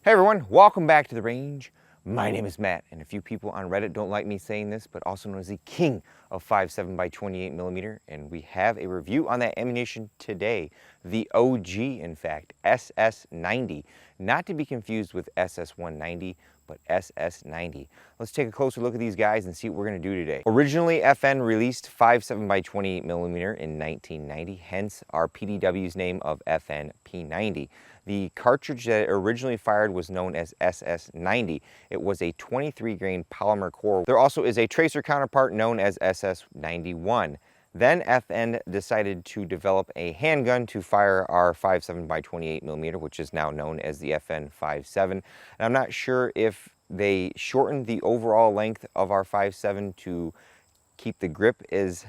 Hey everyone, welcome back to the range. My name is Matt, and a few people on Reddit don't like me saying this, but also known as the king of 5.7x28mm, and we have a review on that ammunition today. The OG, in fact, SS90, not to be confused with SS190, but SS90. Let's take a closer look at these guys and see what we're going to do today. Originally, FN released 5.7x28mm in 1990, hence our PDW's name of FN P90. The cartridge that it originally fired was known as SS90. It was a 23 grain polymer core. There also is a tracer counterpart known as SS91. Then FN decided to develop a handgun to fire our 5.7x28mm, which is now known as the FN 5.7. And I'm not sure if they shortened the overall length of our 5.7 to keep the grip as,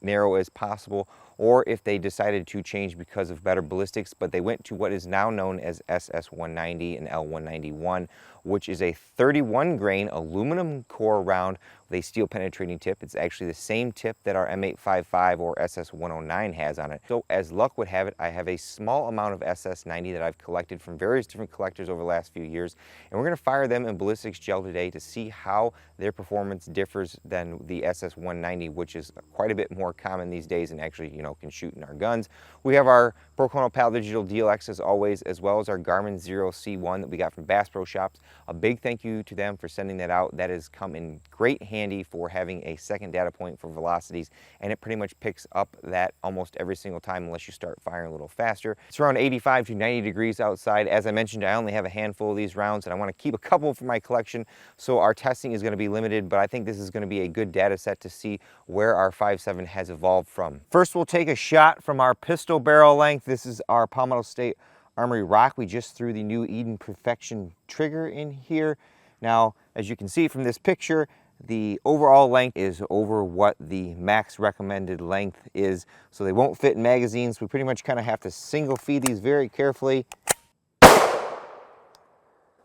narrow as possible, or if they decided to change because of better ballistics, but they went to what is now known as SS190 and L191, which is a 31 grain aluminum core round with a steel penetrating tip. It's actually the same tip that our M855 or SS109 has on it. So as luck would have it, I have a small amount of SS90 that I've collected from various different collectors over the last few years, and we're going to fire them in ballistics gel today to see how their performance differs than the SS190, which is quite a bit more common these days and actually, can shoot in our guns. We have our Procono Pal Digital DLX as always, as well as our Garmin Zero C1 that we got from Bass Pro Shops. A big thank you to them for sending that out. That has come in great handy for having a second data point for velocities, and it pretty much picks up that almost every single time unless you start firing a little faster. It's around 85 to 90 degrees outside. As I mentioned, I only have a handful of these rounds and I want to keep a couple for my collection, so our testing is going to be limited, but I think this is going to be a good data set to see where our 5.7 has evolved from. First, we'll take a shot from our pistol barrel length. This is our Palmetto State Armory Rock. We just threw the new Eden Perfection trigger in here. Now, as you can see from this picture, the overall length is over what the max recommended length is, so they won't fit in magazines. We pretty much kind of have to single feed these very carefully.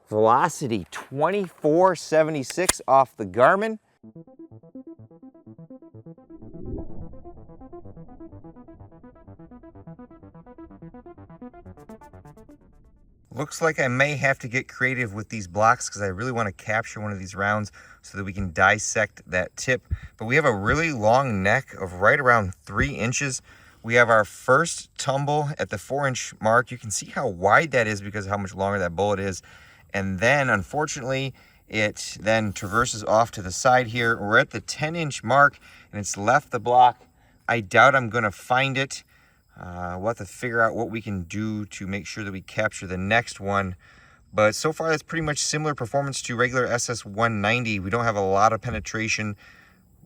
Velocity 2476 off the Garmin. Looks like I may have to get creative with these blocks because I really want to capture one of these rounds so that we can dissect that tip. But we have a really long neck of right around 3 inches. We have our first tumble at the 4-inch mark. You can see how wide that is because of how much longer that bullet is. And then, unfortunately, it then traverses off to the side here. We're at the 10-inch mark and it's left the block. I doubt I'm going to find it. We'll have to figure out what we can do to make sure that we capture the next one. But so far, that's pretty much similar performance to regular SS190. We don't have a lot of penetration.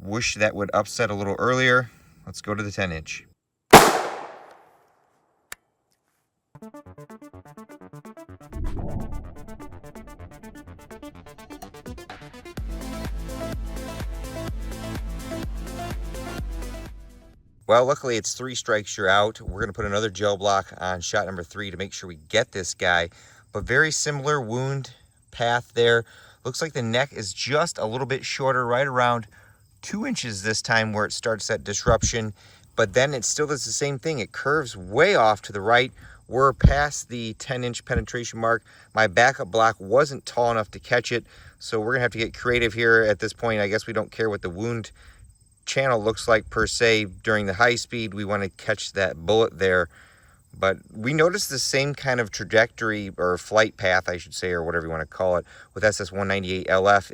Wish that would upset a little earlier. Let's go to the 10-inch. Well, luckily it's 3 strikes, you're out. We're going to put another gel block on shot number 3 to make sure we get this guy. But very similar wound path there. Looks like the neck is just a little bit shorter, right around 2 inches this time where it starts that disruption. But then it still does the same thing. It curves way off to the right. We're past the 10-inch penetration mark. My backup block wasn't tall enough to catch it, so we're going to have to get creative here at this point. I guess we don't care what the wound channel looks like per se during the high speed. We want to catch that bullet there, but we noticed the same kind of trajectory or flight path, I should say, or whatever you want to call it, with SS198 LF.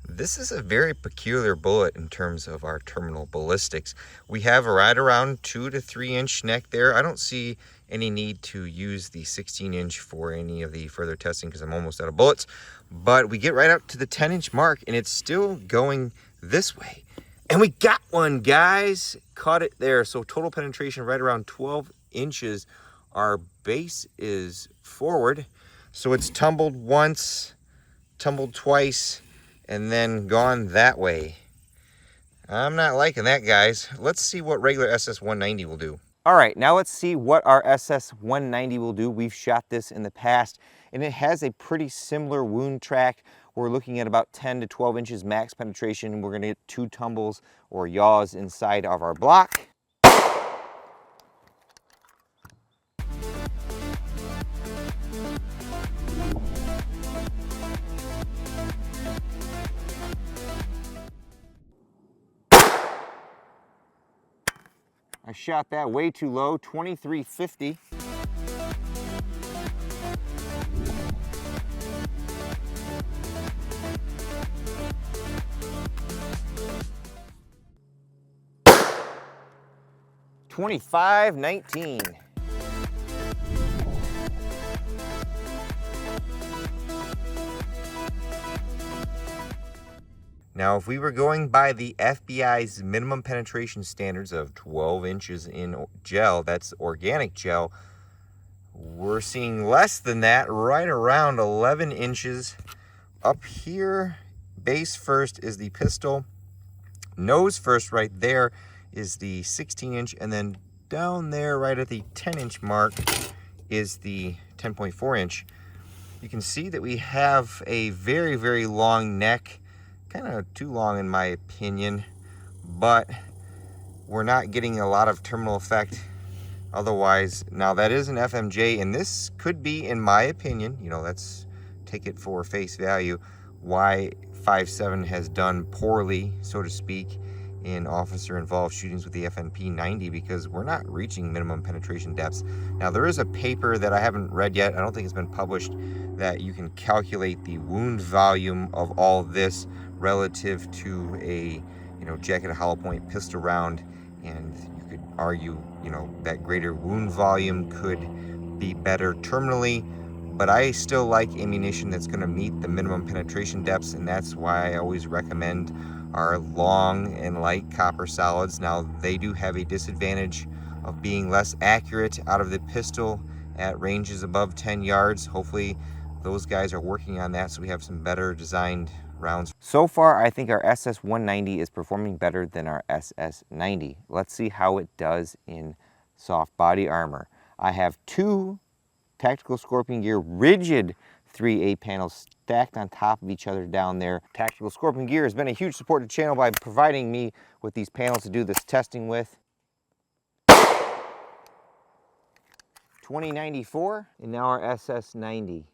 This is a very peculiar bullet in terms of our terminal ballistics. We have right around 2 to 3 inch neck there. I don't see any need to use the 16-inch for any of the further testing because I'm almost out of bullets. But we get right up to the 10-inch mark and it's still going this way. And we got one, guys. Caught it there. So total penetration right around 12 inches. Our base is forward. So it's tumbled once, tumbled twice, and then gone that way. I'm not liking that, guys. Let's see what regular SS190 will do. All right, now let's see what our SS190 will do. We've shot this in the past, and it has a pretty similar wound track we're looking at about 10 to 12 inches max penetration. We're gonna get 2 tumbles or yaws inside of our block. I shot that way too low, 2350. $25.19. Now, if we were going by the FBI's minimum penetration standards of 12 inches in gel, that's organic gel, we're seeing less than that, right around 11 inches. Up here, base first is the pistol. Nose first right there is the 16-inch, and then down there right at the 10-inch mark is the 10.4-inch. You can see that we have a very, very long neck, kind of too long in my opinion, but we're not getting a lot of terminal effect otherwise. Now, that is an FMJ, and this could be, in my opinion, you know, let's take it for face value, why 5.7 has done poorly, so to speak, in officer-involved shootings with the FNP 90, because we're not reaching minimum penetration depths. Now, there is a paper that I haven't read yet, I don't think it's been published, that you can calculate the wound volume of all this relative to a, you know, jacketed hollow point pistol round, and you could argue, you know, that greater wound volume could be better terminally, but I still like ammunition that's going to meet the minimum penetration depths, and that's why I always recommend our long and light copper solids. Now, they do have a disadvantage of being less accurate out of the pistol at ranges above 10 yards. Hopefully those guys are working on that so we have some better designed rounds. So far, I think our SS190 is performing better than our SS90. Let's see how it does in soft body armor. I have 2 Tactical Scorpion Gear rigid 3A panels stacked on top of each other down there. Tactical Scorpion Gear has been a huge support to the channel by providing me with these panels to do this testing with. 2094, and now our SS90.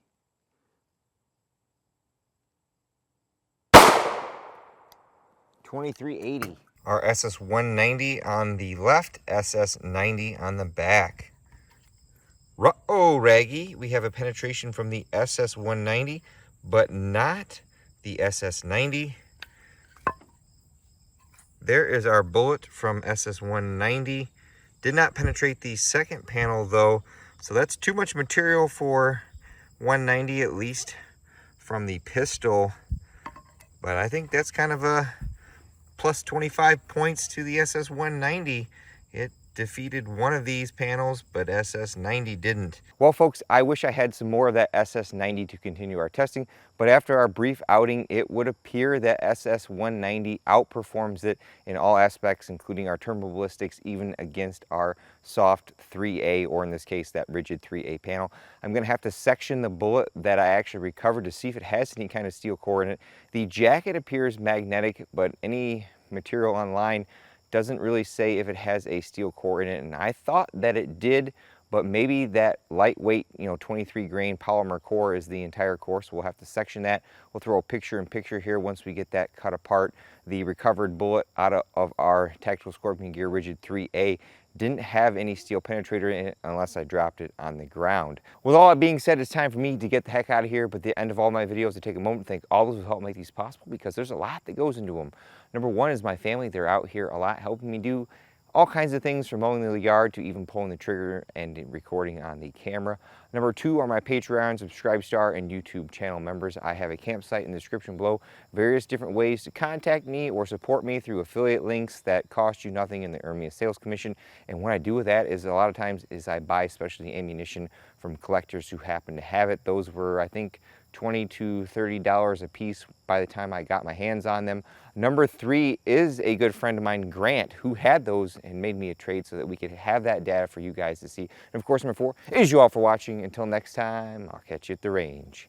2380. Our SS190 on the left, SS90 on the back. Uh-oh, R.A.N.G.E, we have a penetration from the SS190, but not the SS90. There is our bullet from SS190. Did not penetrate the second panel though, so that's too much material for 190, at least from the pistol. But I think that's kind of a plus 25 points to the SS190. It defeated one of these panels, but SS90 didn't. Well, folks, I wish I had some more of that SS90 to continue our testing, but after our brief outing, it would appear that SS190 outperforms it in all aspects, including our terminal ballistics, even against our soft 3A, or in this case, that rigid 3A panel. I'm gonna have to section the bullet that I actually recovered to see if it has any kind of steel core in it. The jacket appears magnetic, but any material online doesn't really say if it has a steel core in it, and I thought that it did, but maybe that lightweight, you know, 23 grain polymer core is the entire core, so we'll have to section that. We'll throw a picture-in-picture here once we get that cut apart. The recovered bullet out of our Tactical Scorpion Gear rigid 3A didn't have any steel penetrator in it unless I dropped it on the ground. With all that being said, it's time for me to get the heck out of here, but at the end of all my videos, I take a moment to thank all those who help make these possible, because there's a lot that goes into them. Number one is my family. They're out here a lot helping me do all kinds of things, from mowing the yard to even pulling the trigger and recording on the camera. Number two are my Patreon, Subscribe Star, and YouTube channel members. I have a campsite in the description below, various different ways to contact me or support me through affiliate links that cost you nothing and they earn me a sales commission. And what I do with that is a lot of times is I buy specialty ammunition from collectors who happen to have it. Those were, I think, $20 to $30 a piece by the time I got my hands on them. Number three is a good friend of mine, Grant, who had those and made me a trade so that we could have that data for you guys to see. And of course, number four is you all for watching. Until next time, I'll catch you at the range.